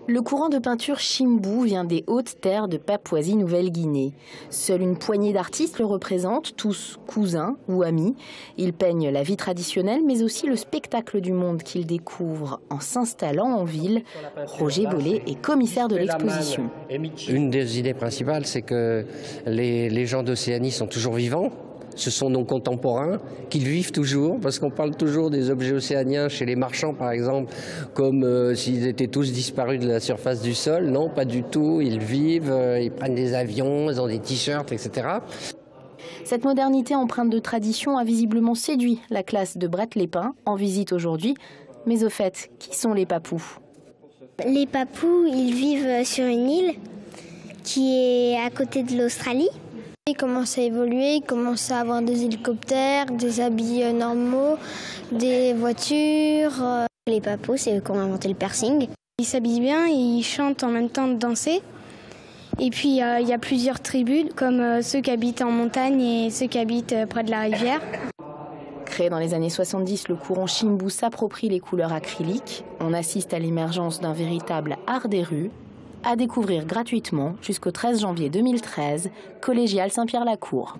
Le courant de peinture Chimbu vient des hautes terres de Papouasie-Nouvelle-Guinée. Seule une poignée d'artistes le représentent, tous cousins ou amis. Ils peignent la vie traditionnelle, mais aussi le spectacle du monde qu'ils découvrent en s'installant en ville. Roger Bollet est commissaire de l'exposition. Une des idées principales, c'est que les gens d'Océanie sont toujours vivants. Ce sont nos contemporains, qu'ils vivent toujours, parce qu'on parle toujours des objets océaniens chez les marchands, par exemple, comme s'ils étaient tous disparus de la surface du sol. Non, pas du tout. Ils vivent, ils prennent des avions, ils ont des t-shirts, etc. Cette modernité empreinte de tradition a visiblement séduit la classe de Brett-les-Pins, en visite aujourd'hui. Mais au fait, qui sont les Papous? Les Papous, ils vivent sur une île qui est à côté de l'Australie. Ils commencent à évoluer, ils commencent à avoir des hélicoptères, des habits normaux, des voitures. Les Papous, c'est eux qui ont inventé le piercing. Ils s'habillent bien, ils chantent en même temps de danser. Et puis il y a plusieurs tribus, comme ceux qui habitent en montagne et ceux qui habitent près de la rivière. Créé dans les années 70, le courant Chimbu s'approprie les couleurs acryliques. On assiste à l'émergence d'un véritable art des rues, à découvrir gratuitement jusqu'au 13 janvier 2013, Collégiale Saint-Pierre-la-Cour.